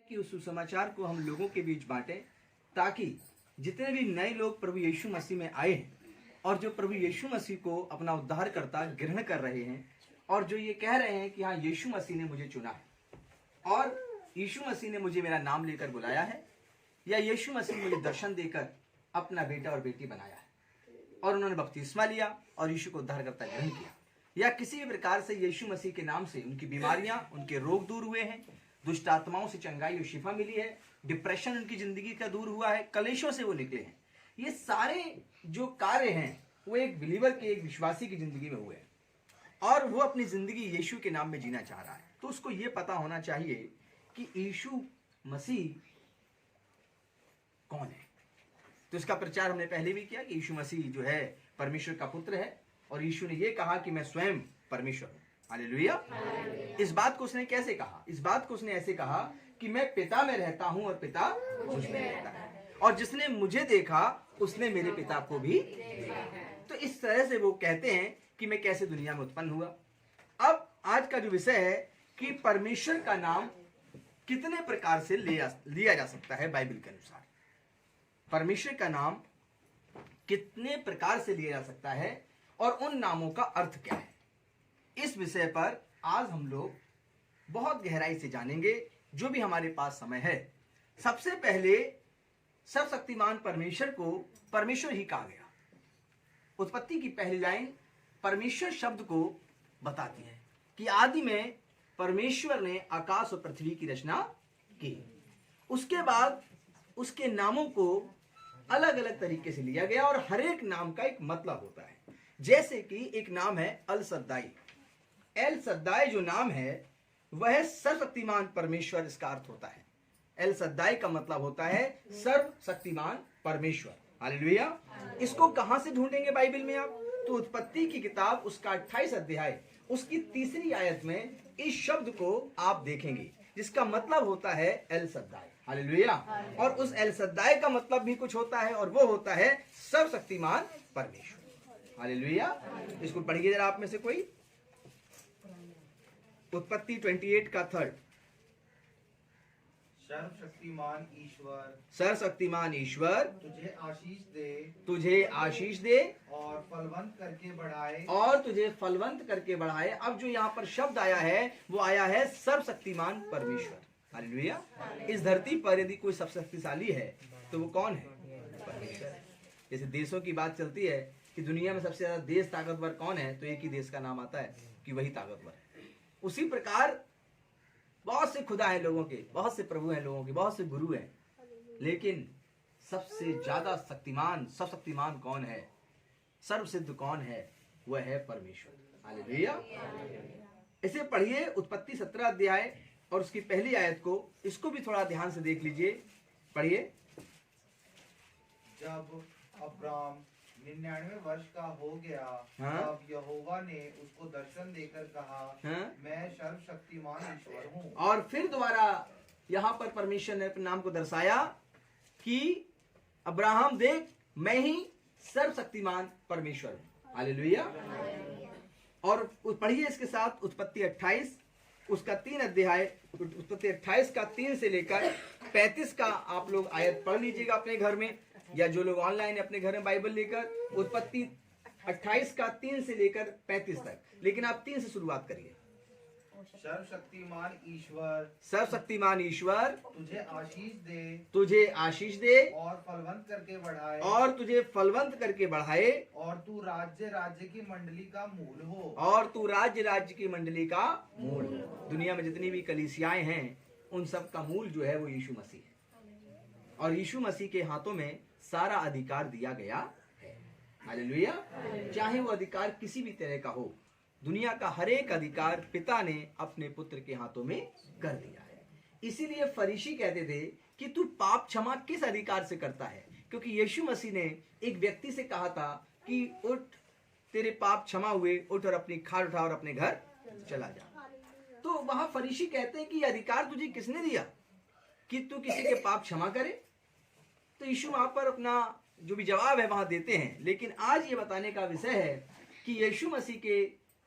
कि उस सुसमाचार को हम लोगों के बीच बांटें, ताकि जितने भी नए लोग प्रभु यीशु मसीह में आए हैं और जो प्रभु यीशु मसीह को अपना उद्धारकर्ता ग्रहण कर रहे हैं और जो ये कह रहे हैं कि हाँ, यीशु मसीह ने मुझे चुना है और यीशु मसीह ने मुझे मेरा नाम लेकर बुलाया है, या यीशु मसीह ने मुझे दर्शन देकर अपना बेटा और बेटी बनाया है और उन्होंने बपतिस्मा लिया और यीशु को उद्धारकर्ता ग्रहण किया, या किसी भी प्रकार से यीशु मसीह के नाम से उनकी बीमारियां, उनके रोग दूर हुए हैं, दुष्ट आत्माओं से चंगाई और शिफा मिली है, डिप्रेशन उनकी जिंदगी का दूर हुआ है, कलेशों से वो निकले हैं। ये सारे जो कार्य हैं वो एक बिलीवर के, एक विश्वासी की जिंदगी में हुए हैं और वो अपनी जिंदगी यीशु के नाम में जीना चाह रहा है। तो उसको ये पता होना चाहिए कि यीशु मसीह कौन है। तो इसका प्रचार हमने पहले भी किया कि यीशु मसीह जो है परमेश्वर का पुत्र है और यीशु ने ये कहा कि मैं स्वयं परमेश्वर हूं। हालेलुया। इस बात को उसने कैसे कहा? इस बात को उसने ऐसे कहा कि मैं पिता में रहता हूं और पिता मुझ में रहता है, और जिसने मुझे देखा उसने मेरे पिता को भी देखा। तो इस तरह से वो कहते हैं कि मैं कैसे दुनिया में उत्पन्न हुआ। अब आज का जो विषय है कि परमेश्वर का नाम कितने प्रकार से लिया जा सकता है बाइबल के अनुसार। परमेश्वर का नाम कितने प्रकार से लिया जा सकता है और उन नामों का अर्थ क्या है, इस विषय पर आज हम लोग बहुत गहराई से जानेंगे, जो भी हमारे पास समय है। सबसे पहले सर्वशक्तिमान परमेश्वर को परमेश्वर ही कहा गया। उत्पत्ति की पहली लाइन परमेश्वर शब्द को बताती है कि आदि में परमेश्वर ने आकाश और पृथ्वी की रचना की। उसके बाद उसके नामों को अलग अलग तरीके से लिया गया और हर एक नाम का एक मतलब होता है। जैसे कि एक नाम है अल सद्दाई। एल सद्दाई जो नाम है वह सर्वशक्तिमान परमेश्वर, इसका अर्थ होता है। एल सद्दाई का मतलब होता है सर्वशक्तिमान परमेश्वर। हालेलुया। इसको कहां से ढूंढेंगे बाइबल में आप? तो उत्पत्ति की किताब उसका 28 अध्याय उसकी 3री आयत में इस शब्द को आप देखेंगे, जिसका मतलब होता है एल सद्दाई। हालेलुया। और उस एल सद्दाई का मतलब भी कुछ होता है और वो होता है सर्वशक्तिमान परमेश्वर। हालेलुया। इसको पढ़िए जरा आप में से कोई। उत्पत्ति 28 का 3। सर्वशक्तिमान ईश्वर, सर्वशक्तिमान ईश्वर तुझे आशीष दे, तुझे आशीष दे और फलवंत करके बढ़ाए, और तुझे फलवंत करके बढ़ाए। अब जो यहाँ पर शब्द आया है वो आया है सर्वशक्तिमान परमेश्वर। हालेलुया। इस धरती पर यदि कोई सबसे शक्तिशाली है तो वो कौन है? परमेश्वर। जैसे देशों की बात चलती है कि दुनिया में सबसे ज्यादा देश ताकतवर कौन है, तो एक ही देश का नाम आता है कि वही ताकतवर है। उसी प्रकार बहुत से खुदा हैं लोगों के, बहुत से प्रभु हैं लोगों के, बहुत से गुरु हैं, लेकिन सबसे ज्यादा शक्तिमान, सर्वशक्तिमान कौन है, सर्वसिद्ध कौन है? वह है परमेश्वर। हालेलुया। इसे पढ़िए उत्पत्ति 17 अध्याय और उसकी पहली आयत को, इसको भी थोड़ा ध्यान से देख लीजिए। पढ़िए। जब अब्राम 99 वर्ष का हो गया, हाँ? तब यहोवा ने उसको दर्शन देकर कहा, हाँ? मैं सर्वशक्तिमान ईश्वर हूँ। और फिर दोबारा यहाँ पर परमेश्वर ने अपने नाम को दर्शाया कि अब्राहम देख, मैं ही सर्वशक्तिमान परमेश्वर हूँ। हालेलुया। और पढ़िए इसके साथ उत्पत्ति 28 उसका 3 अध्याय, उत्पत्ति 28 का 3 से लेकर 35 का आप लोग आयत पढ़ लीजिएगा अपने घर में, या जो लोग ऑनलाइन है अपने घर में बाइबल लेकर। उत्पत्ति 28 का 3 से लेकर 35 तक, लेकिन आप 3 से शुरुआत करिए। सर्वशक्तिमान ईश्वर, सर्वशक्तिमान ईश्वर तुझे आशीष दे, तुझे आशीष दे और फलवंत करके बढ़ाए, और तुझे फलवंत करके बढ़ाए, और तू राज्य राज्य की मंडली का मूल हो, और तू राज्य राज्य की मंडली का मूल हो। दुनिया में जितनी भी कलीसियाएं हैं उन सब का मूल जो है वो यीशु मसीह है, और यीशु मसीह के हाथों में सारा अधिकार दिया गया है। हालेलुया। चाहे वो अधिकार किसी भी तरह का हो, दुनिया का हर एक अधिकार पिता ने अपने पुत्र के हाथों में कर दिया है। इसीलिए फरीसी कहते थे कि तू पाप क्षमा किस अधिकार से करता है, क्योंकि यीशु मसीह ने एक व्यक्ति से कहा था कि उठ, तेरे पाप क्षमा हुए, उठ और अपनी खाट उठा और अपने घर चला जा। तो वहां फरीसी कहते हैं कि अधिकार तुझे किसने दिया कि तू किसी के पाप क्षमा करे? तो यीशु वहां पर अपना जो भी जवाब है वहां देते हैं। लेकिन आज ये बताने का विषय है कि यीशु मसीह के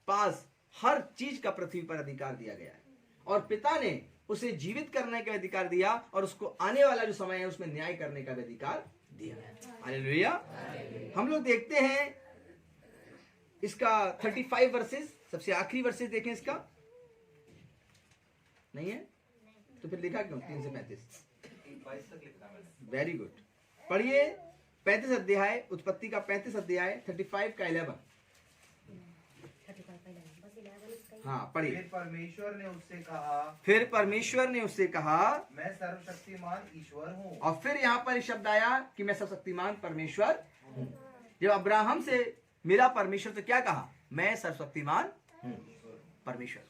पास हर चीज का पृथ्वी पर अधिकार दिया गया है और पिता ने उसे जीवित करने का अधिकार दिया और उसको आने वाला जो समय है उसमें न्याय करने का भी अधिकार दिया। हालेलुया। हम लोग देखते हैं इसका 35 वर्सेस, सबसे आखिरी वर्सेस देखें इसका। नहीं है तो फिर लिखा क्यों 3 से 35? 22 तक लिखा मैंने। Very good. पढ़िए 35 अध्याय, उत्पत्ति का 35 अध्याय 35 का 11। हाँ पढ़िए। फिर परमेश्वर ने उससे कहा, फिर परमेश्वर ने उससे कहा, मैं सर्वशक्तिमान ईश्वर हूँ। और फिर यहाँ पर शब्द आया कि मैं सर्वशक्तिमान परमेश्वर हूँ। जब अब्राहम से मेरा परमेश्वर तो क्या कहा? मैं सर्वशक्तिमान हूँ परमेश्वर।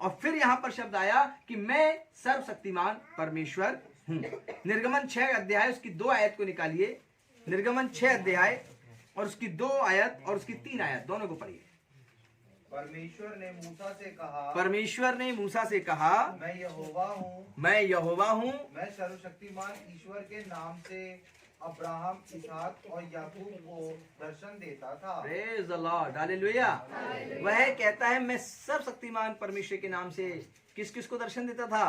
और फिर यहाँ पर शब्द आया कि मैं सर्वशक्तिमान परमेश्वर हूँ। निर्गमन 6 अध्याय उसकी 2 आयत को निकालिए। निर्गमन 6 अध्याय और उसकी 2 आयत और उसकी 3 आयत दोनों को पढ़िए। परमेश्वर ने मूसा से कहा, परमेश्वर ने मूसा से कहा, मैं यहोवा हूँ, मैं यहोवा हूँ, मैं सर्वशक्तिमान ईश्वर के नाम से अब्राहम, इसहाक और याकूब को दर्शन देता था। Praise the Lord, hallelujah. वह कहता है मैं सर्वशक्तिमान परमेश्वर के नाम से किस किस को दर्शन देता था?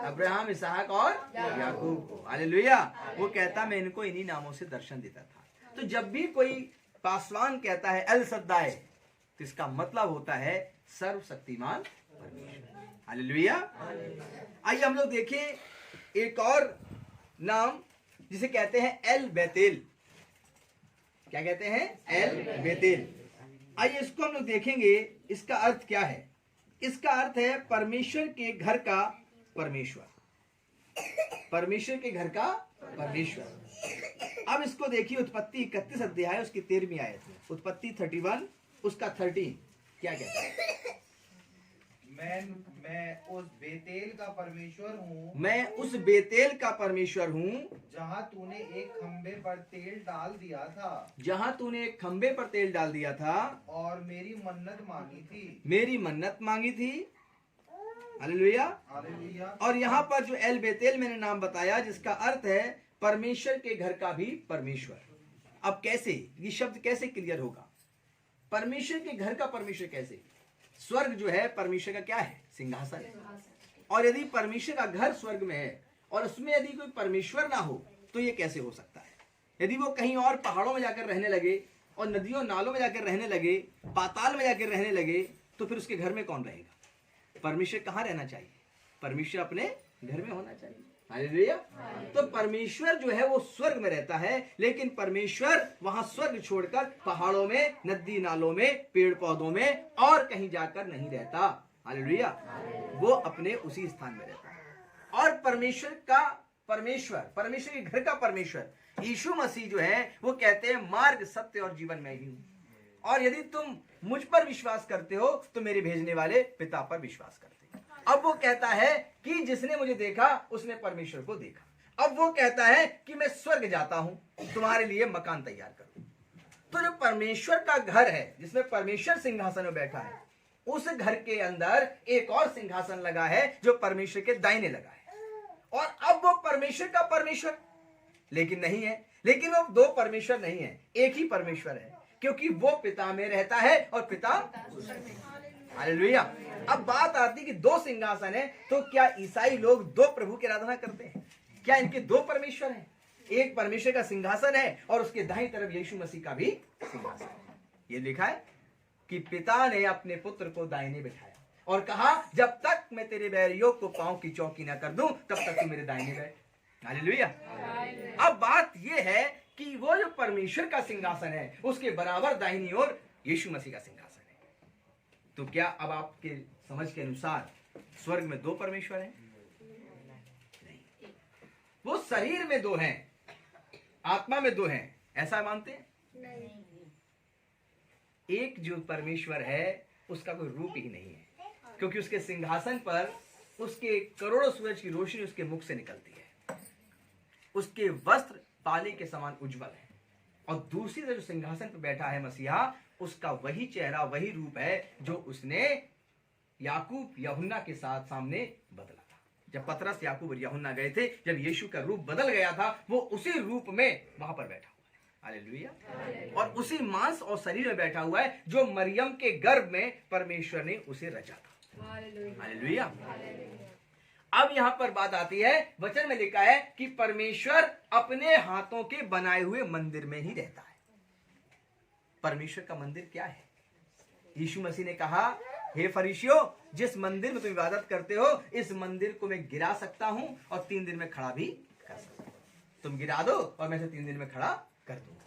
अब्राहम, इसहाक और याकूब को। हालेलुया। वो कहता मैं इनको इन्हीं नामों से दर्शन देता था। तो जब भी कोई पासवान कहता है एल सद्दाए, तो इसका मतलब होता है सर्वशक्तिमान परमेश्वर। हालेलुया। आइए हम लोग देखें एक और नाम जिसे कहते हैं एल बेतेल। क्या कहते हैं? एल बेतेल। आइए इसको हम लोग देखेंगे, इसका अर्थ क्या है। इसका अर्थ है परमेश्वर के घर का परमेश्वर। परमेश्वर के घर का परमेश्वर। अब इसको देखिए उत्पत्ति 31 अध्याय उसकी 13वीं आयत में। उत्पत्ति 31 उसका 13 क्या कहता है? मैं उस बेतेल का परमेश्वर हूँ, मैं उस बेतेल का परमेश्वर हूँ जहाँ तूने एक खंबे पर तेल डाल दिया था, जहाँ तूने एक खंबे पर तेल डाल दिया था और मेरी मन्नत मांगी थी। मेरी मन्नत मांगी थी। हालेलुया। हालेलुया। और यहाँ पर जो एल बेतेल मैंने नाम बताया जिसका अर्थ है परमेश्वर के घर का भी परमेश्वर। अब कैसे ये शब्द कैसे क्लियर होगा? परमेश्वर के घर का परमेश्वर कैसे? स्वर्ग जो है परमेश्वर का क्या है? सिंहासन है। और यदि परमेश्वर का घर स्वर्ग में है और उसमें यदि कोई परमेश्वर ना हो तो ये कैसे हो सकता है? यदि वो कहीं और पहाड़ों में जाकर रहने लगे और नदियों नालों में जाकर रहने लगे, पाताल में जाकर रहने लगे, तो फिर उसके घर में कौन रहेगा? परमेश्वर कहाँ रहना चाहिए? परमेश्वर अपने घर में होना चाहिए। हालेलुया। तो परमेश्वर जो है वो स्वर्ग में रहता है, लेकिन परमेश्वर वहां स्वर्ग छोड़कर पहाड़ों में, नदी नालों में, पेड़ पौधों में और कहीं जाकर नहीं रहता। हालेलुया। वो अपने उसी स्थान में रहता है। और परमेश्वर के घर का परमेश्वर यीशु मसीह जो है वो कहते हैं मार्ग, सत्य और जीवन मैं ही हूं। और यदि तुम मुझ पर विश्वास करते हो तो मेरे भेजने वाले पिता पर विश्वास करते हो। अब वो कहता है कि जिसने मुझे देखा उसने परमेश्वर को देखा। अब वो कहता है कि मैं स्वर्ग जाता हूं तुम्हारे लिए मकान तैयार करूं। तो जो परमेश्वर का घर है जिसमें परमेश्वर सिंहासन में बैठा है, उस घर के अंदर एक और सिंहासन लगा है जो परमेश्वर के दाहिने लगा है। और अब वो परमेश्वर का परमेश्वर लेकिन नहीं है, लेकिन वो दो परमेश्वर नहीं है, एक ही परमेश्वर है, क्योंकि वो पिता में रहता है और पिता। हालेलुया। अब बात आती कि दो सिंहासन है, तो क्या ईसाई लोग दो प्रभु की आराधना करते हैं? क्या इनके दो परमेश्वर हैं? एक परमेश्वर का सिंहासन है और उसके दाहिनी तरफ यीशु मसीह का भी सिंहासन है। ये लिखा है कि पिता ने अपने पुत्र को दाहिने बिठाया और कहा जब तक मैं तेरे बैरियों को पांव की चौकी ना कर दूं तब तक तू मेरे दाहिने बैठ। हालेलुया। अब बात यह है कि वो जो परमेश्वर का सिंहासन है उसके बराबर दाहिनी ओर यीशु मसीह का सिंहासन है। तो क्या अब आपके समझ के अनुसार स्वर्ग में दो परमेश्वर हैं? नहीं, वो शरीर में दो हैं, आत्मा में दो हैं, ऐसा मानते हैं? नहीं। एक जो परमेश्वर है उसका कोई रूप ही नहीं है, क्योंकि उसके सिंहासन पर उसके करोड़ों सूरज की रोशनी उसके मुख से निकलती है। उसके वस्त्र पाले के समान उज्जवल है। और दूसरी तरफ जो सिंहासन पर बैठा है मसीहा, उसका वही चेहरा, वही रूप है जो उसने याकूब यूहन्ना के साथ सामने बदला था। जब पतरस, याकूब और यूहन्ना गए थे, जब यीशु का रूप बदल गया था, वो उसी रूप में वहां पर बैठा हुआ है। हालेलुया। और उसी मांस और शरीर में बैठा हुआ है जो मरियम के गर्भ में परमेश्वर ने उसे रचा था। हालेलुया। अब यहां पर बात आती है, वचन में लिखा है कि परमेश्वर अपने हाथों के बनाए हुए मंदिर में ही रहता है। परमेश्वर का मंदिर क्या है? यीशु मसीह ने कहा, हे फरीसियों, जिस मंदिर में तुम इबादत करते हो, इस मंदिर को मैं गिरा सकता हूं और 3 दिन में खड़ा भी कर सकता हूं। तुम गिरा दो और मैं 3 दिन में खड़ा कर दूंगा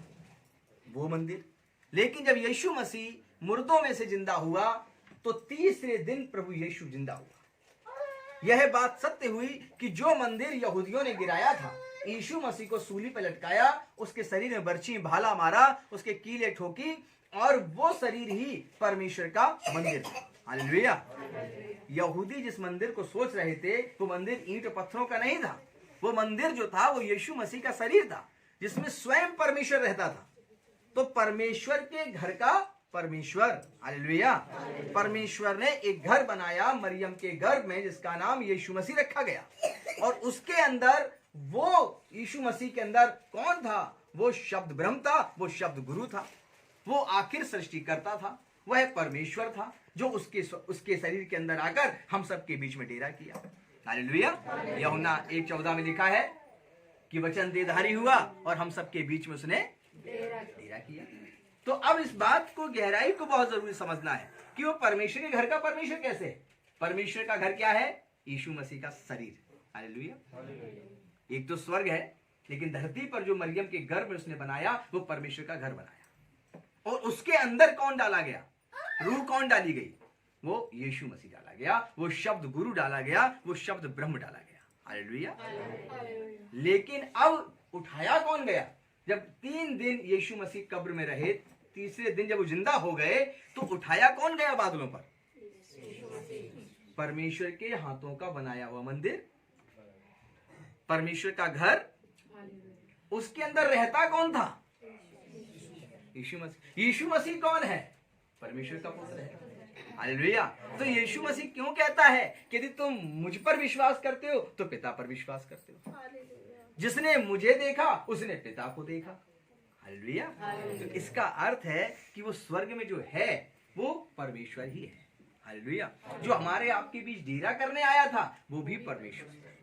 वो मंदिर। लेकिन जब यीशु मसीह मुर्दों में से जिंदा हुआ तो तीसरे दिन प्रभु यीशु जिंदा हुआ। यह बात सत्य हुई कि जो मंदिर यहूदियों ने गिराया था, यीशु मसीह को सूली पर लटकाया, उसके शरीर में बर्छी भाला मारा, उसके कीले ठोकी, और वो शरीर ही परमेश्वर का मंदिर था। हालेलुया। यहूदी जिस मंदिर को सोच रहे थे, वो मंदिर ईंट पत्थरों का नहीं था। वो मंदिर जो था वो यीशु मसीह का शरीर था, जिसमें स्वयं परमेश्वर रहता था। तो परमेश्वर के घर का परमेश्वर, हालेलुया, परमेश्वर ने एक घर बनाया मरियम के गर्भ में, जिसका नाम यीशु मसीह रखा गया। और उसके अंदर वो यीशु मसीह के अंदर कौन था? वो शब्द ब्रह्म था, वो शब्द गुरु था, वो आखिर सृष्टिकर्ता था, वह परमेश्वर था, जो उसके शरीर के अंदर आकर हम सबके बीच में डेरा किया। हालेलुया। यूहन्ना 1:14 में लिखा है कि वचन देहधारी हुआ और हम सबके बीच में उसने डेरा किया। तो अब इस बात को, गहराई को बहुत जरूरी समझना है कि वो परमेश्वर के घर का परमेश्वर कैसे है। परमेश्वर का घर क्या है? यीशु मसीह का शरीर। हालेलुया। एक तो स्वर्ग है, लेकिन धरती पर जो मरियम के गर्भ में उसने बनाया, वो परमेश्वर का घर बनाया। और उसके अंदर कौन डाला गया? रूह कौन डाली गई? वो यीशु मसीह डाला गया, वो शब्द गुरु डाला गया, वो शब्द ब्रह्म डाला गया। हालेलुया। लेकिन अब उठाया कौन गया? जब 3 दिन यीशु मसीह कब्र में रहे, तीसरे दिन जब वो जिंदा हो गए, तो उठाया कौन गया बादलों पर? परमेश्वर के हाथों का बनाया हुआ मंदिर, परमेश्वर का घर। उसके अंदर रहता कौन था? यीशु मसीह। यीशु मसीह कौन है? परमेश्वर का पुत्र है। हालेलुया। तो यीशु मसीह क्यों कहता है कि यदि तुम मुझ पर विश्वास करते हो तो पिता पर विश्वास करते हो? जिसने मुझे देखा उसने पिता को देखा। हालेलुया। तो इसका अर्थ है कि वो स्वर्ग में जो है वो परमेश्वर ही है। हालेलुया। जो हमारे आपके बीच डेरा करने आया था वो भी परमेश्वर है,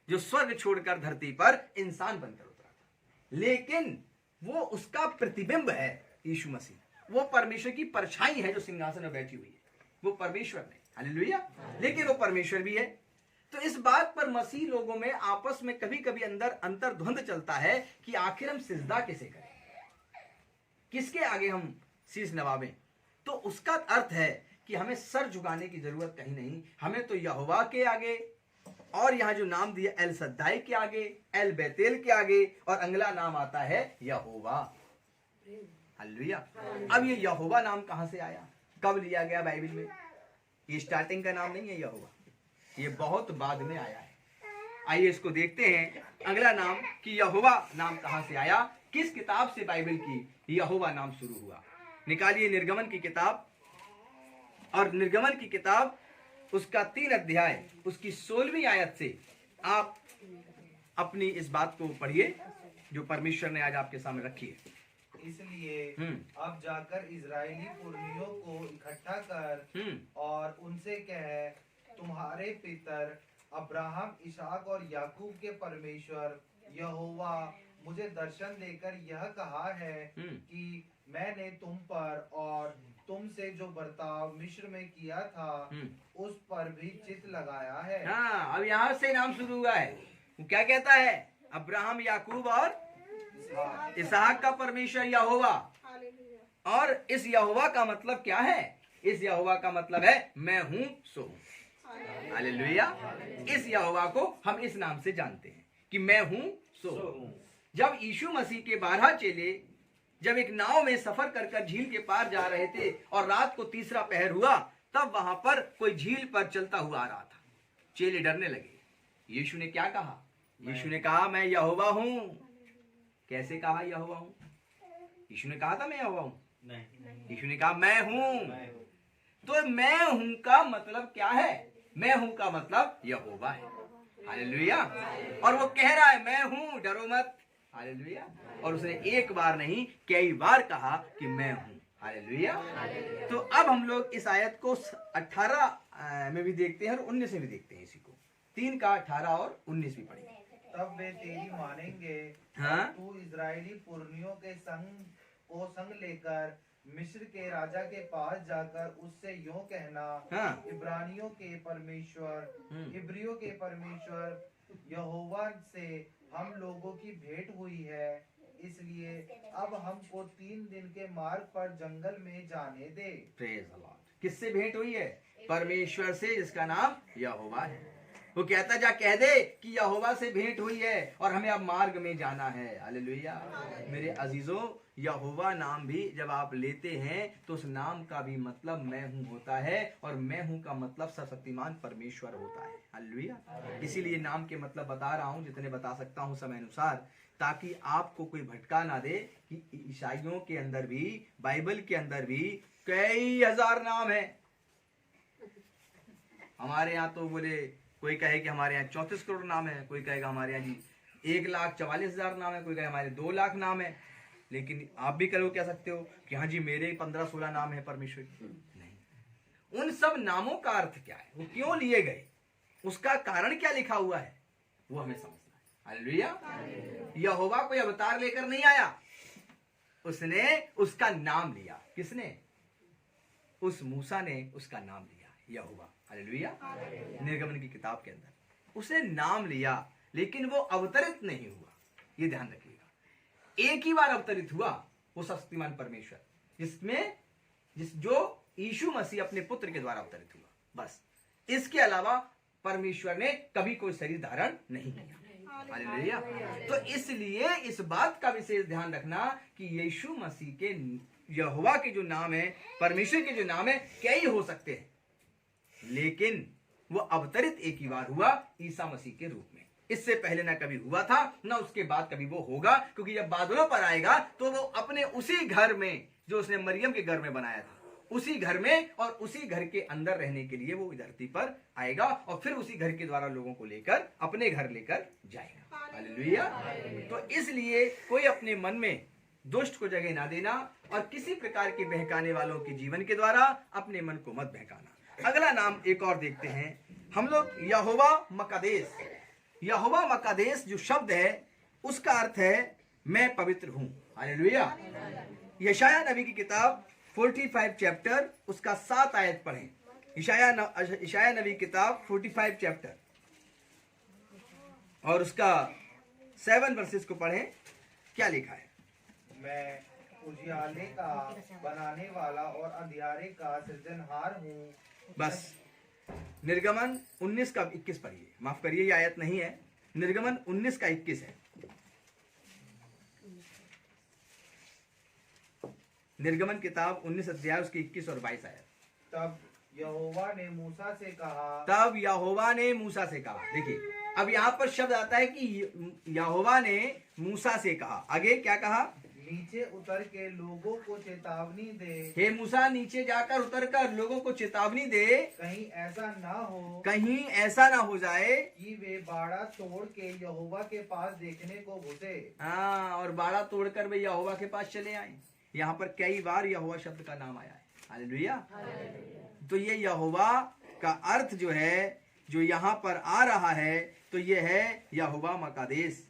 जो स्वर्ग छोड़कर धरती पर इंसान बनकर उतरा था। लेकिन वो उसका प्रतिबिंब है यीशु मसीह, वो परमेश्वर की परछाई है जो सिंहासन में बैठी हुई है, वो परमेश्वर नहीं। हालेलुया। लेकिन वो परमेश्वर भी है। तो इस बात पर मसीह लोगों में आपस में कभी कभी अंदर अंतर्द्वंद चलता है कि आखिर हम सिजदा कैसे करें, किसके आगे हम शीश नवाबें। तो उसका अर्थ है कि हमें सर झुकाने की जरूरत कहीं नहीं, हमें तो यहोवा के आगे, और यहाँ जो नाम दिया एल सद्दाई के आगे, एल बेतेल के आगे, और अगला नाम आता है यहोवा। हालेलुया। अब ये यहोवा नाम कहां से आया, कब लिया गया बाइबल में? ये स्टार्टिंग का नाम नहीं है यहोवा, ये बहुत बाद में आया है। आइए इसको देखते हैं, अगला नाम कि यहोवा नाम कहां से आया, किस किताब से बाइबल की यहोवा नाम शुरू हुआ। निकालिए निर्गमन की किताब, और निर्गमन की किताब उसका 3 अध्याय उसकी 16वीं आयत से आप अपनी इस बात को पढ़िए जो परमेश्वर ने आज आपके सामने रखी है। इसलिए अब जाकर इजरायली पुरनियों को इकट्ठा कर और उनसे कह, तुम्हारे पितर अब्राहम, इसहाक और याकूब के परमेश्वर यहोवा मुझे दर्शन देकर यह कहा है कि मैंने तुम पर और तुमसे जो बर्ताव मिस्र में किया था उस पर भी चित्त लगाया है। हाँ, अब यहाँ से नाम शुरू हुआ है। वो क्या कहता है? अब्राहम, याकूब और इसहाक का परमेश्वर यहोवा। और इस यहोवा का मतलब क्या है? इस यहोवा का मतलब है मैं हूं सो हूं। हालेलुया। इस यहोवा को हम इस नाम से जानते हैं कि मैं हूं सो हूं। जब यीशु मसीह के 12 चेले जब एक नाव में सफर कर झील के पार जा रहे थे और रात को तीसरा पहर हुआ, तब वहां पर कोई झील पर चलता हुआ आ रहा था। चेले डरने लगे। यीशु ने क्या कहा? यीशु ने कहा मैं यहोवा हूं। कैसे कहा यहोवा हूं? यीशु ने कहा था मैं यहोवा हूं? नहीं। यीशु ने कहा मैं हूं। तो मैं हूं का मतलब क्या है? मैं हूं का मतलब यहोवा है। हालेलुया। और वो कह रहा है मैं हूं, डरो मत। हालेलुया। और उसने एक बार नहीं कई बार कहा कि मैं हूं। हालेलुया। तो अब हम लोग इस आयत को 18 में भी देखते हैं और 19 में भी देखते हैं इसी को। 3 का 18 और 19 भी पढ़ेंगे। तब वे तेरी मानेंगे। हाँ। तू इजरायली पुरनियों के संग लेकर मिस्र के राजा के पास जाकर उससे यूं कहना, हाँ। इब्रानियों के परमेश्वर, इब्रियों के परमेश्वर यहोवा से हम लोगों की भेंट हुई है, इसलिए अब हमको 3 दिन के मार्ग पर जंगल में जाने दे। Praise the Lord. किससे भेंट हुई है? परमेश्वर से, जिसका नाम यहोवा है। वो कहता जा कह दे कि यहोवा से भेंट हुई है और हमें अब मार्ग में जाना है। हालेलुया। मेरे अजीजों, यहोवा नाम भी जब आप लेते हैं तो उस नाम का भी मतलब मैं हूं होता है, और मैं हूं का मतलब सर्वशक्तिमान परमेश्वर होता है। हालेलुया। इसीलिए नाम के मतलब बता रहा हूं जितने बता सकता हूं समय अनुसार, ताकि आपको कोई भटका ना दे कि ईसाइयों के अंदर भी, बाइबल के अंदर भी कई हजार नाम है। हमारे यहाँ तो बोले, कोई कहे कि हमारे यहाँ 34 करोड़ नाम है, कोई कहेगा हमारे यहाँ जी 1,44,000 नाम है, कोई कहे हमारे 2 लाख नाम है। लेकिन आप भी करो कह सकते हो कि हाँ जी मेरे 15-16 नाम है परमेश्वर के। नहीं, उन सब नामों का अर्थ क्या है, वो क्यों लिए गए, उसका कारण क्या लिखा हुआ है, वो हमें समझना है। हालेलुया। यहोवा कोई अवतार लेकर नहीं आया, उसने उसका नाम लिया। किसने? उस मूसा ने उसका नाम लिया, यहोवा। हालेलुया। निर्गमन की किताब के अंदर उसने नाम लिया, लेकिन वो अवतरित नहीं हुआ। ये ध्यान रखिएगा, एक ही बार अवतरित हुआ वो शक्तिमान परमेश्वर, जो यीशु मसीह अपने पुत्र के द्वारा अवतरित हुआ, बस। इसके अलावा परमेश्वर ने कभी कोई शरीर धारण नहीं किया। हालेलुया। तो इसलिए इस बात का विशेष ध्यान रखना कि यीशु मसीह के, यहोवा के जो नाम है, परमेश्वर के जो नाम है, कई हो सकते हैं, लेकिन वो अवतरित एक ही बार हुआ ईसा मसीह के रूप में। इससे पहले ना कभी हुआ था, ना उसके बाद कभी वो होगा, क्योंकि जब बादलों पर आएगा तो वो अपने उसी घर में जो उसने मरियम के घर में बनाया था, उसी घर में और उसी घर के अंदर रहने के लिए वो धरती पर आएगा, और फिर उसी घर के द्वारा लोगों को लेकर अपने घर लेकर जाएगा। हालेलुया। तो इसलिए कोई अपने मन में दुष्ट को जगह ना देना, और किसी प्रकार के बहकाने वालों के जीवन के द्वारा अपने मन को मत बहकाना। अगला नाम एक और देखते हैं हम लोग, यहोवा मकादेश। यहोवा मकादेश जो शब्द है उसका अर्थ है मैं पवित्र हूं। हालेलुया। यशाया नबी की किताब 45 चैप्टर उसका 7 आयत पढ़ें। यशाया नबी किताब 45 चैप्टर और उसका 7 वर्सेस को पढ़ें। क्या लिखा है? मैं उजियाले का बनाने वाला और अंधियारे का सृजनहार हूँ। बस। निर्गमन 19 का 21 पढ़िए। माफ करिए, ये आयत नहीं है, निर्गमन 19 का 21 है। निर्गमन किताब 19 अध्याय उसके 21 और 22 आयत। तब यहोवा ने मूसा से कहा। तब यहोवा ने मूसा से कहा। देखिए, अब यहाँ पर शब्द आता है कि यहोवा ने मूसा से कहा। आगे क्या कहा? नीचे उतर के लोगों को चेतावनी दे। हे मूसा, नीचे जाकर उतरकर लोगों को चेतावनी दे, कहीं ऐसा ना हो जाए कि वे बाड़ा तोड़ के यहोवा के पास देखने को घुसे। हाँ, और बाड़ा तोड़कर वे यहोवा के पास चले आए। यहाँ पर कई बार यहोवा शब्द का नाम आया है। हालेलुया। तो ये यहोवा का अर्थ जो है, जो यहाँ पर आ रहा है, तो ये है यहोवा मकादेश।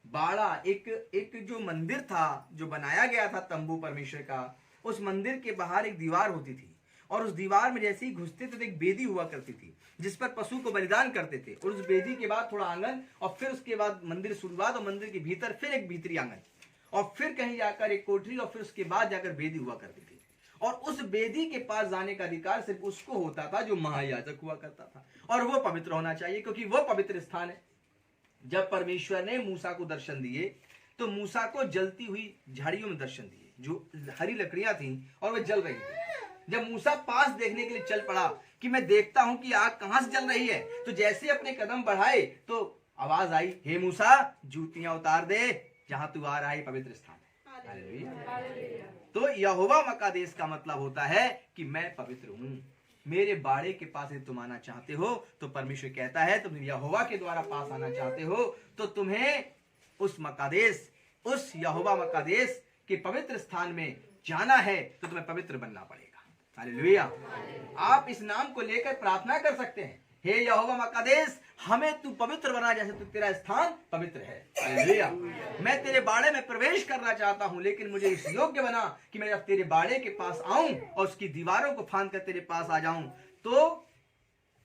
बाड़ा एक जो मंदिर था, जो बनाया गया था तंबू परमेश्वर का, उस मंदिर के बाहर एक दीवार होती थी, और उस दीवार में जैसे ही घुसते थे तो एक बेदी हुआ करती थी जिस पर पशु को बलिदान करते थे, और उस बेदी के बाद थोड़ा आंगन, और फिर उसके बाद मंदिर शुरुआत, और मंदिर के भीतर फिर एक भीतरी आंगन, और फिर कहीं जाकर एक कोठरी, और फिर उसके बाद जाकर बेदी हुआ करती थी। और उस बेदी के पास जाने का अधिकार सिर्फ उसको होता था जो महायाजक हुआ करता था, और वो पवित्र होना चाहिए, क्योंकि वो पवित्र स्थान है। जब परमेश्वर ने मूसा को दर्शन दिए तो मूसा को जलती हुई झाड़ियों में दर्शन दिए, जो हरी लकड़ियां थीं और वे जल रही थी। जब मूसा पास देखने के लिए चल पड़ा कि मैं देखता हूं कि आग कहां से जल रही है, तो जैसे अपने कदम बढ़ाए तो आवाज आई, हे मूसा, जूतियां उतार दे, जहां तू आ रहा है पवित्र स्थान है। हालेलुया। तो यहोवा मकादेश का मतलब होता है कि मैं पवित्र हूं। मेरे बाड़े के पास तुम आना चाहते हो तो परमेश्वर कहता है, तुम यहोवा के द्वारा पास आना चाहते हो तो तुम्हें उस मकादेश, उस यहोवा मकादेश के पवित्र स्थान में जाना है, तो तुम्हें पवित्र बनना पड़ेगा। हालेलुया। आप इस नाम को लेकर प्रार्थना कर सकते हैं, हे यहोवा मकादेश, हमें तू पवित्र बना जैसे तू तेरा स्थान पवित्र है। हालेलुया। मैं तेरे बाड़े में प्रवेश करना चाहता हूं, लेकिन मुझे इस योग्य बना कि मैं जब तेरे बाड़े के पास आऊं और उसकी दीवारों को फांद कर तेरे पास आ जाऊं तो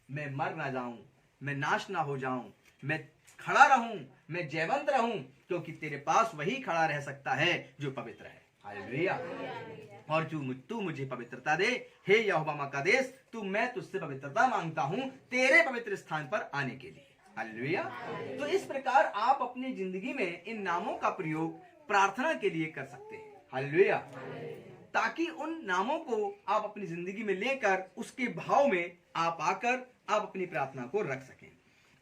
मैं मर ना जाऊं, मैं नाश ना हो जाऊं, मैं खड़ा रहूं, मैं जयवंत रहूं, क्योंकि तेरे पास वही खड़ा रह सकता है जो पवित्र है। हालेलुया। और तू मुझे पवित्रता दे, हे यहोवा मकादेश, मैं तुझसे पवित्रता मांगता हूं तेरे पवित्र स्थान पर आने के लिए। हालेलुया। तो इस प्रकार आप अपनी जिंदगी में इन नामों का प्रयोग प्रार्थना के लिए कर सकते हैं। हालेलुया। ताकि उन नामों को आप अपनी जिंदगी में लेकर उसके भाव में आप आकर आप अपनी प्रार्थना को रख सकें।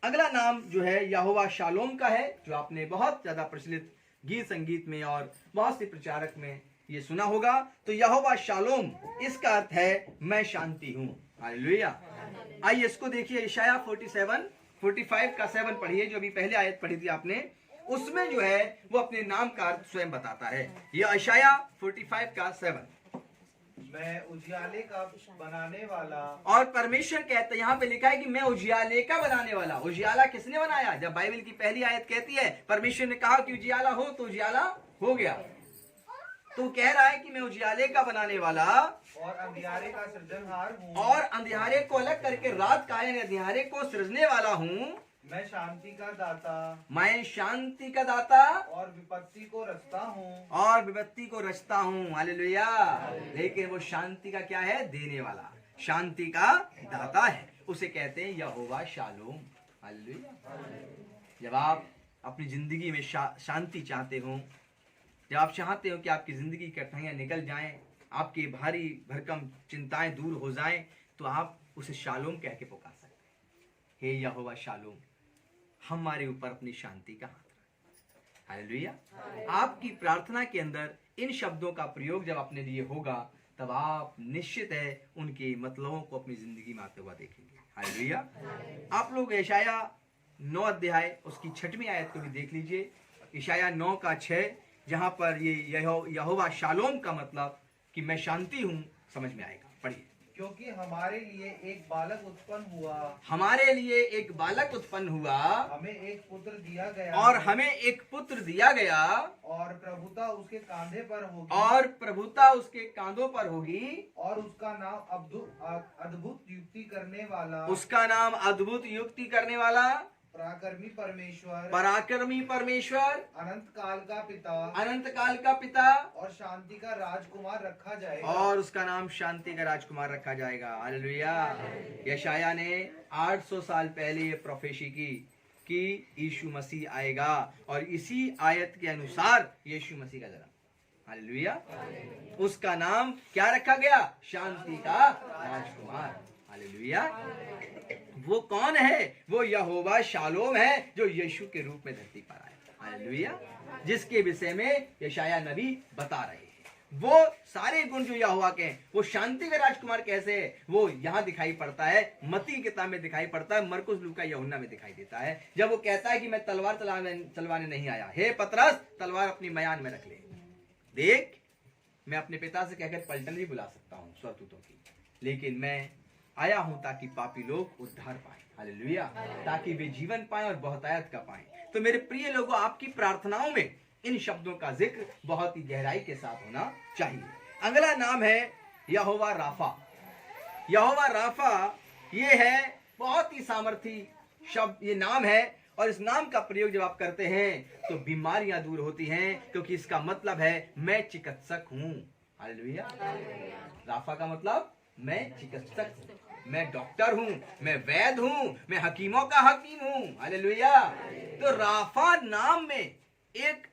अगला नाम जो है यहोवा शालोम का है, जो आपने बहुत ज्यादा प्रचलित गीत संगीत में और बहुत से प्रचारक में ये सुना होगा। तो यहोवा शालोम, इसका अर्थ है मैं शांति हूं। हालेलुया। आइए इसको देखिए, यशाया 45 का 7 पढ़िए, जो अभी पहले आयत पढ़ी थी आपने, उसमें जो है वो अपने नाम का अर्थ स्वयं बताता है। यह यशाया 45 का 7, मैं उजियाले का बनाने वाला। और परमेश्वर कहते, यहाँ पे लिखा है कि मैं उजियाले का बनाने वाला। उजियाला किसने बनाया? जब बाइबल की पहली आयत कहती है परमेश्वर ने कहा कि उजियाला हो, तो उजियाला हो गया। तो कह रहा है कि मैं उजियाले का बनाने वाला और अंधियारे का सृजनहार हूँ, और अंधियारे को अलग करके रात का यानी अंधियारे को सृजने वाला हूँ। मैं शांति का दाता, मैं शांति का दाता और विपत्ति को रचता हूँ, और विपत्ति को रचता हूँ। हालेलुया। लेकिन वो शांति का क्या है? देने वाला, शांति का दाता है। उसे कहते हैं यहोवा शालोम। हालेलुया। जब आप अपनी जिंदगी में शांति चाहते हो, जब आप चाहते हो कि आपकी जिंदगी की कठिनाइयां निकल जाएं, आपकी भारी भरकम चिंताएं दूर हो जाएं, तो आप उसे शालोम कह के पुकार सकते हैं। हे यहोवा शालोम, हमारे ऊपर अपनी शांति का हाथ रख। हालेलुया। आपकी प्रार्थना के अंदर इन शब्दों का प्रयोग जब अपने लिए होगा, तब आप निश्चित है उनके मतलबों को अपनी जिंदगी में आते हुआ देखेंगे। हालेलुया। आप लोग यशाया 9 अध्याय उसकी 6वीं आयत को भी देख लीजिए। यशाया 9 का 6, जहां पर ये यहोवा शालोम का मतलब कि मैं शांति हूं समझ में आएगा। पढ़िए। क्योंकि हमारे लिए एक बालक उत्पन्न हुआ, हमारे लिए एक बालक उत्पन्न हुआ, हमें एक पुत्र दिया गया, और हमें एक पुत्र दिया गया, और प्रभुता उसके कांधे पर होगी, और प्रभुता उसके कांधों पर होगी, और उसका नाम अद्भुत युक्ति करने वाला, उसका नाम अद्भुत युक्ति करने वाला, पराक्रमी परमेश्वर, पराक्रमी परमेश्वर, अनंत काल का पिता, अनंत काल का पिता, और शांति का राजकुमार रखा जाएगा, और उसका नाम शांति का राजकुमार रखा जाएगा। हालेलुया। यशाया ने 800 साल पहले ये प्रोफेसी की कि यीशु मसीह आएगा, और इसी आयत के अनुसार यीशु मसीह का जन्म। हालेलुया। उसका नाम क्या रखा गया? शांति का राजकुमार। हालेलुया। वो कौन है? वो यहोवा शालोम है, जो यीशु के रूप में धरती पर आया। हालेलुया। जिसके विषय में यशाया नबी बता रहे हैं। वो सारे गुण जो यहोवा के हैं, वो शांति का राजकुमार कैसे है, वो यहाँ दिखाई पड़ता है, मत्ती की किताब में दिखाई पड़ता है, मरकुस, लूका, यूहन्ना में दिखाई देता है। जब वो कहता है कि मैं तलवार चलवाने नहीं आया, हे पतरस तलवार अपनी मयान में रख ले, देख मैं अपने पिता से कहकर पलटन भी बुला सकता हूँ स्वर्गदूतों की, लेकिन मैं आया हूं ताकि पापी लोग उद्धार पाए। हालेलुया। ताकि वे जीवन पाए और बहुतायत का पाए। तो मेरे प्रिय लोगों, आपकी प्रार्थनाओं में इन शब्दों का जिक्र बहुत ही गहराई के साथ होना चाहिए। अगला नाम है यहोवा राफा। यहोवा राफा ये है बहुत ही सामर्थी शब्द, ये नाम है, और इस नाम का प्रयोग जब आप करते हैं तो बीमारियां दूर होती हैं, क्योंकि इसका मतलब है मैं चिकित्सक हूं। हालेलुया। राफा का मतलब मैं चिकित्सक हूं, मैं डॉक्टर हूं, मैं वैद्य हूं, मैं हकीमों का हकीम हूं। हालेलुया। तो राफा नाम में एक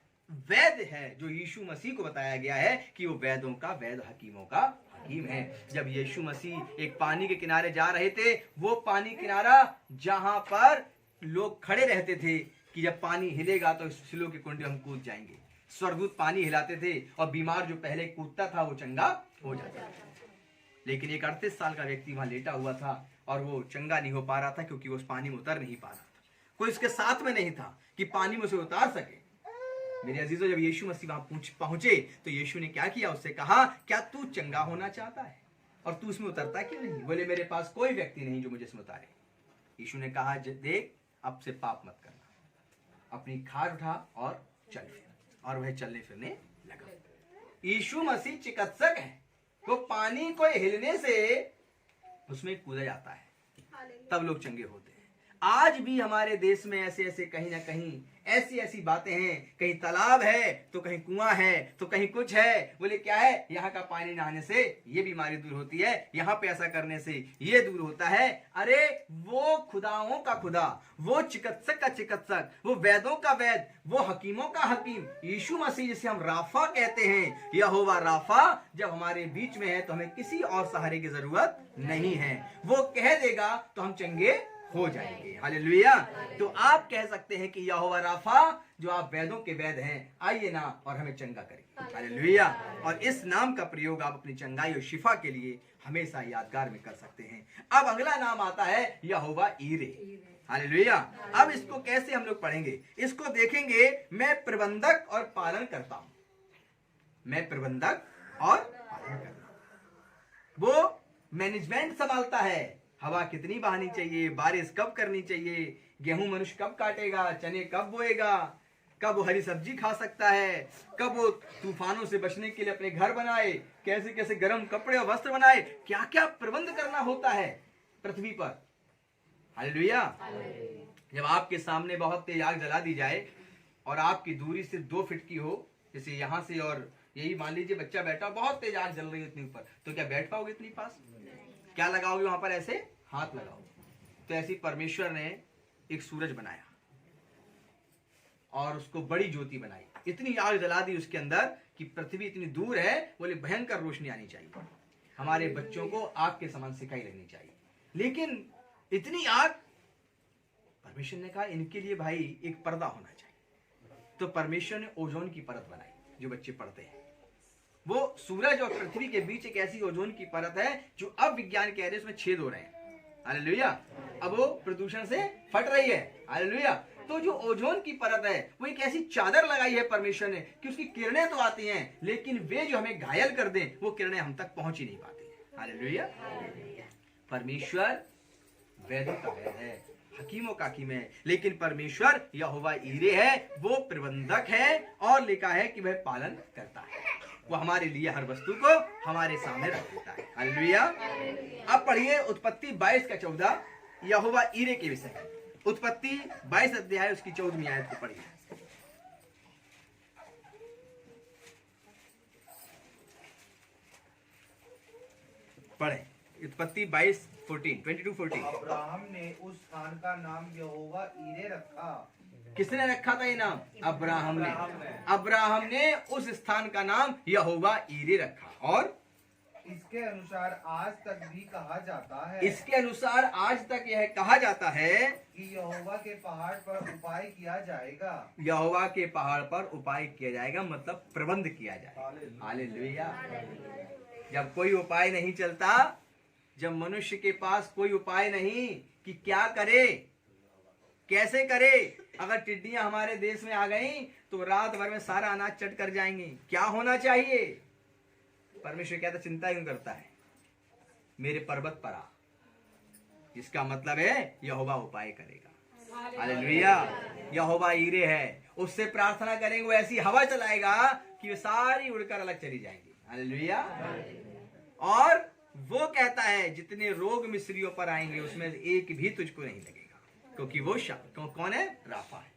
वैद्य है, जो यीशु मसीह को बताया गया है कि वो वैद्यों का वैद्य, हकीमों का हकीम है। जब यीशु मसीह एक पानी के किनारे जा रहे थे, वो पानी किनारा जहां पर लोग खड़े रहते थे कि जब पानी हिलेगा तो सिलों के कुंडे हम कूद जाएंगे। स्वर्गदूत पानी हिलाते थे और बीमार जो पहले कूदता था वो चंगा हो जाता था। लेकिन एक 38 साल का व्यक्ति वहां लेटा हुआ था और वो चंगा नहीं हो पा रहा था, क्योंकि वो उस पानी में उतर नहीं पा रहा था। कोई उसके साथ में नहीं था कि पानी में उसे उतार सके। मेरे अजीजों, जब यीशु मसीह वहां पहुंचे तो यीशु ने क्या किया? उससे कहा, क्या तू चंगा होना चाहता है? और तू उसमें उतरता क्यों नहीं? बोले मेरे पास कोई व्यक्ति नहीं जो मुझे इसमें उतारे। यीशु ने कहा देख अब से पाप मत करना, अपनी खाट उठा और चल फिर। और वह चलने फिरने लगा। यीशु मसीह चिकित्सक है, वो पानी को हिलने से उसमें कूदा जाता है तब लोग चंगे होते हैं। आज भी हमारे देश में ऐसे ऐसे कहीं ना कहीं ऐसी ऐसी बातें हैं, कहीं तालाब है तो कहीं कुआं है तो कहीं कुछ है। बोले क्या है? यहाँ का पानी नहाने से ये बीमारी दूर होती है, यहाँ पे ऐसा करने से ये दूर होता है। अरे वो खुदाओं का खुदा, वो चिकित्सक का चिकित्सक, वो वैदों का वैद, वो हकीमों का हकीम यीशु मसीह, जिसे हम राफा कहते हैं, यहोवा राफा, जब हमारे बीच में है तो हमें किसी और सहारे की जरूरत नहीं है। वो कह देगा तो हम चंगे हो जाएंगे। हालेलुया। तो आप कह सकते हैं कि यहोवा राफा, जो आप वैदों के वैद हैं, आइए ना और हमें चंगा करें। हालेलुया। और इस नाम का प्रयोग आप अपनी चंगाई और शिफा के लिए हमेशा यादगार में कर सकते हैं। अब अगला नाम आता है यहोवा ईरे। हालेलुया। अब इसको कैसे हम लोग पढ़ेंगे? इसको देखेंगे, मैं प्रबंधक और पालन करता हूं। मैं प्रबंधक और पालन करता हूं। वो मैनेजमेंट संभालता है, हवा कितनी बहानी चाहिए, बारिश कब करनी चाहिए, गेहूं मनुष्य कब काटेगा, चने कब बोएगा, कब वो हरी सब्जी खा सकता है, कब वो तूफानों से बचने के लिए अपने घर बनाए, कैसे कैसे गर्म कपड़े और वस्त्र बनाए, क्या क्या प्रबंध करना होता है पृथ्वी पर। हालेलुया। जब आपके सामने बहुत तेज आग जला दी जाए और आपकी दूरी सिर्फ 2 फीट की हो, जैसे यहां से और यही मान लीजिए बच्चा बैठा, बहुत तेज आग जल रही है इतनी ऊपर, तो क्या बैठ पाओगे इतनी पास? क्या लगाओगे वहां पर? ऐसे हाथ लगाओगे। तो ऐसी परमेश्वर ने एक सूरज बनाया और उसको बड़ी ज्योति बनाई, इतनी आग जला दी उसके अंदर कि पृथ्वी इतनी दूर है, बोले भयंकर रोशनी आनी चाहिए, हमारे बच्चों को आग के समान सिकाई लगनी चाहिए। लेकिन इतनी आग, परमेश्वर ने कहा इनके लिए भाई एक पर्दा होना चाहिए। तो परमेश्वर ने ओजोन की परत बनाई। जो बच्चे पढ़ते हैं, वो सूरज और पृथ्वी के बीच एक ऐसी ओजोन की परत है जो अब विज्ञान कह रहे हैं उसमें छेद हो रहे हैं। हालेलुया। अब वो प्रदूषण से फट रही है। हालेलुया। तो जो ओजोन की परत है वो एक ऐसी चादर लगाई है परमेश्वर ने कि उसकी किरणें तो आती हैं, लेकिन वे जो हमें घायल कर दें वो किरणें हम तक पहुंच ही नहीं पाती। हालेलुया। परमेश्वर वेदों का वेद है, हकीमों का हकीम है, लेकिन परमेश्वर यहोवा ईरे है, वो प्रबंधक है और लिखा है कि वह पालन करता है। वो हमारे लिए हर वस्तु को हमारे सामने रख देता है। हालेलुया। अब पढ़िए उत्पत्ति 22 का 14 यहोवा ईरे के विषय। उत्पत्ति 22 अध्याय उसकी 14वीं आयत को पढ़िए। पढ़े उत्पत्ति 22:14। अब्राहम ने उस स्थान का नाम यहोवा ईरे रखा। किसने रखा था ये नाम? अब्राहम ने। अब्राहम ने उस स्थान का नाम यहोवा ईरे रखा। और इसके अनुसार आज तक भी कहा जाता है, इसके अनुसार आज तक यह कहा जाता है कि यहोवा के पहाड़ पर उपाय किया जाएगा। यहोवा के पहाड़ पर उपाय किया जाएगा, मतलब प्रबंध किया जाएगा। हालेलुया। जब कोई उपाय नहीं चलता, जब मनुष्य के पास कोई उपाय नहीं कि क्या करे, कैसे करे, अगर टिड्डियां हमारे देश में आ गई तो रात भर में सारा अनाज चट कर जाएंगे, क्या होना चाहिए? परमेश्वर कहता चिंता क्यों करता है, मेरे पर्वत पर आ। इसका मतलब है यहोवा उपाय करेगा। हालेलुया। यहोवा ईरे है, उससे प्रार्थना करेंगे, वो ऐसी हवा चलाएगा कि वो सारी उड़कर अलग चली जाएंगी। हालेलुया। और वो कहता है जितने रोग मिस्रियों पर आएंगे उसमें एक भी तुझको नहीं लगेगा, क्योंकि वो कौन है? राफा है।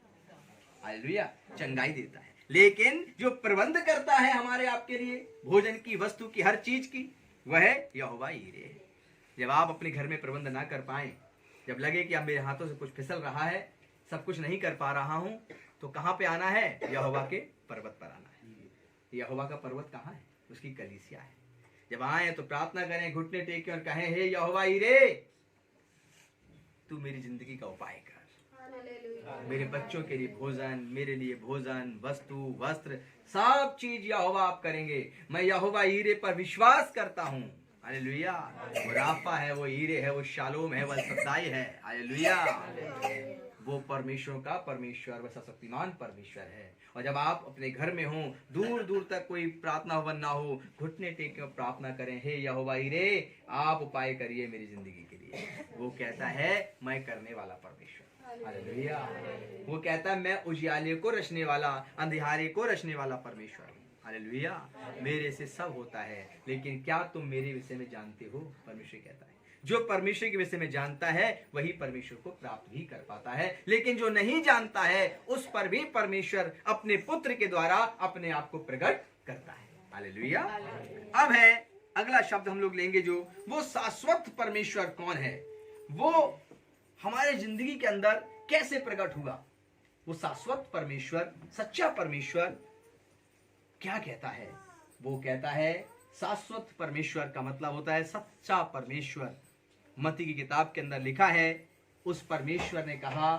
हालेलुया। चंगाई देता है। लेकिन जो प्रबंध करता है हमारे आपके लिए भोजन की, वस्तु की, हर चीज की, वह यहोवा ईरे है। जब आप अपने घर में प्रबंध ना कर पाए, जब लगे कि अब मेरे हाथों से कुछ फिसल रहा है, सब कुछ नहीं कर पा रहा हूं, तो कहां पे आना है? यहोवा के पर्वत पर आना है। यहोवा का पर्वत कहां है? उसकी कलीसिया है। जब आए तो प्रार्थना करें, घुटने टेकें और कहें, हे यहोवा ईरे, तू मेरी जिंदगी का उपाय कर। मेरे बच्चों के लिए भोजन, मेरे लिए भोजन, वस्तु, वस्त्र, सब चीज यहोवा आप करेंगे। मैं यहोवा ईरे पर विश्वास करता हूँ। हालेलुया। वो राफा है, वो ईरे है, वो शालोम है, वो सदाई है। हालेलुया। वो परमेश्वर का परमेश्वर, वह सर्वशक्तिमान परमेश्वर है। और जब आप अपने घर में हो, दूर दूर तक कोई प्रार्थना भवन ना हो, घुटने टेक कर प्रार्थना करें, हे यहोवा यीरे, आप उपाय करिए मेरी जिंदगी के लिए। वो कहता है मैं करने वाला परमेश्वर। हालेलुया। वो कहता है मैं उजियाले को रचने वाला, अंधियारे को रचने वाला परमेश्वर हूँ। हालेलुया। मेरे से सब होता है, लेकिन क्या तुम मेरे विषय में जानते हो? परमेश्वर कहता है जो परमेश्वर के विषय में जानता है वही परमेश्वर को प्राप्त भी कर पाता है, लेकिन जो नहीं जानता है उस पर भी परमेश्वर अपने पुत्र के द्वारा अपने आप को प्रकट करता है। हालेलुया। अब है अगला शब्द हम लोग लेंगे, जो वो शाश्वत परमेश्वर कौन है, वो हमारे जिंदगी के अंदर कैसे प्रकट हुआ। वो शाश्वत परमेश्वर, सच्चा परमेश्वर क्या कहता है? वो कहता है शाश्वत परमेश्वर का मतलब होता है सच्चा परमेश्वर। मत्ती की किताब के अंदर लिखा है, उस परमेश्वर ने कहा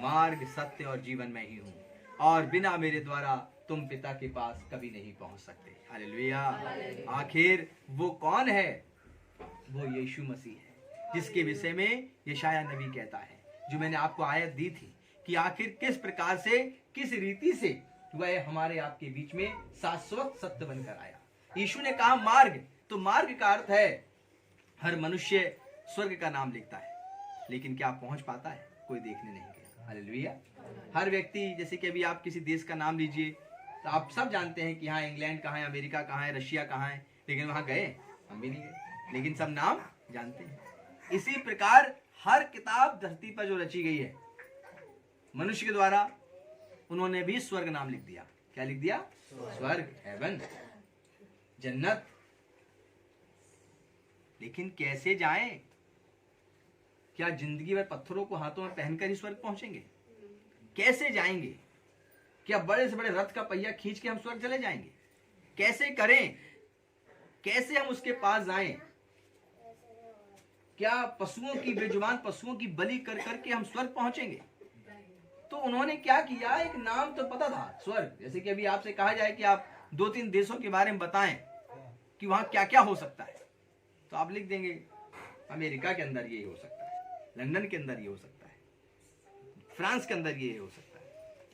मार्ग सत्य और जीवन में ही हूं, और बिना मेरे द्वारा तुम पिता के पास कभी नहीं पहुंच सकते। हालेलुया। आखिर वो कौन है? वो यीशु मसीह है, जिसके विषय में यशायाह नबी कहता है, जो मैंने आपको आयत दी थी कि आखिर किस प्रकार से, किस रीति से वह हमारे आपके बीच में शाश्वत सत्य बनकर आया। यीशु ने कहा मार्ग, तो मार्ग का अर्थ है हर मनुष्य स्वर्ग का नाम लिखता है, लेकिन क्या पहुंच पाता है? कोई देखने नहीं गया। हालेलुया। हर व्यक्ति, जैसे कि अभी आप किसी देश का नाम लीजिए तो आप सब जानते हैं कि हाँ इंग्लैंड कहाँ है, अमेरिका कहाँ है, रशिया कहाँ है, लेकिन वहां गए? हम भी नहीं गए, लेकिन सब नाम जानते हैं। इसी प्रकार हर किताब धरती पर जो रची गई है मनुष्य के द्वारा, उन्होंने भी स्वर्ग नाम लिख दिया। क्या लिख दिया? स्वर्ग, हेवन, जन्नत। लेकिन कैसे जाएं? क्या जिंदगी भर पत्थरों को हाथों में पहनकर ही स्वर्ग पहुंचेंगे? कैसे जाएंगे? क्या बड़े से बड़े रथ का पहिया खींच के हम स्वर्ग चले जाएंगे? कैसे करें? कैसे हम उसके पास जाएं? क्या पशुओं की, बेजुबान पशुओं की बलि कर करके हम स्वर्ग पहुंचेंगे? तो उन्होंने क्या किया, एक नाम तो पता था स्वर्ग। जैसे कि अभी आपसे कहा जाए कि आप 2-3 देशों के बारे में बताएं कि वहां क्या क्या हो सकता है, तो आप लिख देंगे अमेरिका के अंदर ये हो सकता है, लंदन के अंदर ये हो सकता है, फ्रांस के अंदर ये हो सकता है।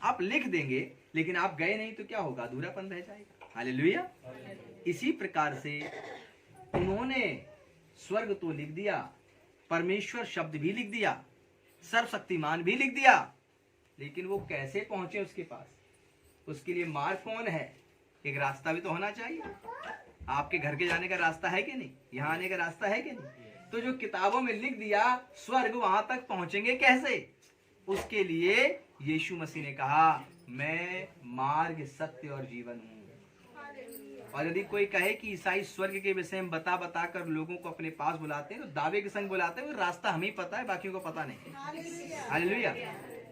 आप लिख देंगे, लेकिन आप गए नहीं तो क्या होगा? अधूरापन रह जाएगा। हालेलुया। इसी प्रकार से उन्होंने स्वर्ग तो लिख दिया, परमेश्वर शब्द भी लिख दिया, सर्वशक्तिमान भी लिख दिया, लेकिन वो कैसे पहुंचे उसके पास? उसके लिए मार्ग कौन है? एक रास्ता भी तो होना चाहिए। आपके घर के जाने का रास्ता है कि नहीं? यहाँ आने का रास्ता है कि नहीं? तो जो किताबों में लिख दिया स्वर्ग, वहां तक पहुंचेंगे कैसे? उसके लिए यीशु मसीह ने कहा मैं मार्ग, सत्य और जीवन हूँ। और यदि कोई कहे कि ईसाई स्वर्ग के विषय में बता बता कर लोगों को अपने पास बुलाते हैं, तो दावे के संग बुलाते हैं, रास्ता हमें पता है, बाकियों को पता नहीं। हालेलुया।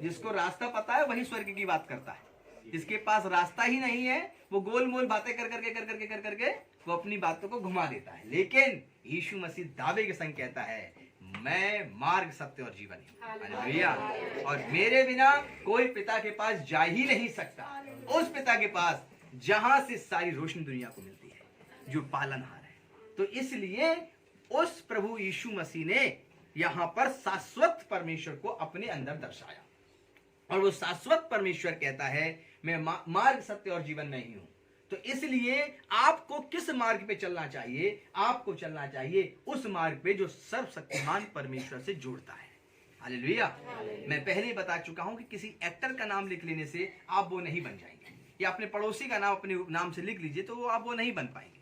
जिसको रास्ता पता है वही स्वर्ग की बात करता है। जिसके पास रास्ता ही नहीं है, वो गोल मोल बातें कर करके वो अपनी बातों को घुमा देता है। लेकिन यीशु मसीह दावे के संग कहता है मैं मार्ग, सत्य और जीवन हूं। हालेलुया। और मेरे बिना कोई पिता के पास जा ही नहीं सकता, उस पिता के पास जहां से सारी रोशनी दुनिया को मिलती है, जो पालनहार है। तो इसलिए उस प्रभु यीशु मसीह ने यहां पर शाश्वत परमेश्वर को अपने अंदर दर्शाया, और वो शाश्वत परमेश्वर कहता है मैं मार्ग, सत्य और जीवन में ही हूं। तो इसलिए आपको किस मार्ग पे चलना चाहिए? आपको चलना चाहिए उस मार्ग पे जो सर्वशक्तिमान परमेश्वर से जोड़ता है। हालेलुया। मैं पहले ही बता चुका हूं कि किसी एक्टर का नाम लिख लेने से आप वो नहीं बन जाएंगे, या अपने पड़ोसी का नाम अपने नाम से लिख लीजिए तो आप वो नहीं बन पाएंगे।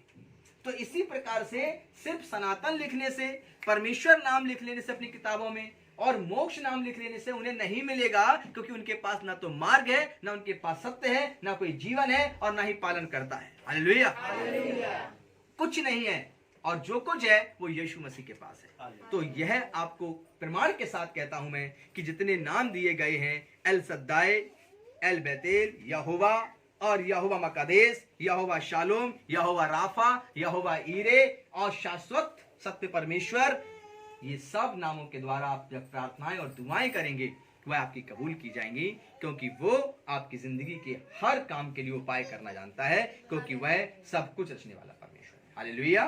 तो इसी प्रकार से सिर्फ सनातन लिखने से, परमेश्वर नाम लिख लेने से अपनी किताबों में, और मोक्ष नाम लिख लेने से उन्हें नहीं मिलेगा, क्योंकि उनके पास ना तो मार्ग है, ना उनके पास सत्य है, ना कोई जीवन है, और ना ही पालन करता है। हालेलुया। कुछ नहीं है, और जो कुछ है वो यीशु मसीह के पास है। तो यह आपको प्रमाण के साथ कहता हूं मैं कि जितने नाम दिए गए हैं, एल सद्दाई, एल बेतेल, यहोवा और यहोवा मकादेश, यहोवा शालोम, यहोवा राफा, यहोवा ईरे और शाश्वत सत्य परमेश्वर, ये सब नामों के द्वारा आप जब प्रार्थनाएं और दुआएं करेंगे वह आपकी कबूल की जाएंगी, क्योंकि वो आपकी जिंदगी के हर काम के लिए उपाय करना जानता है, क्योंकि वह सब कुछ रचने वाला परमेश्वर है। हालेलुया।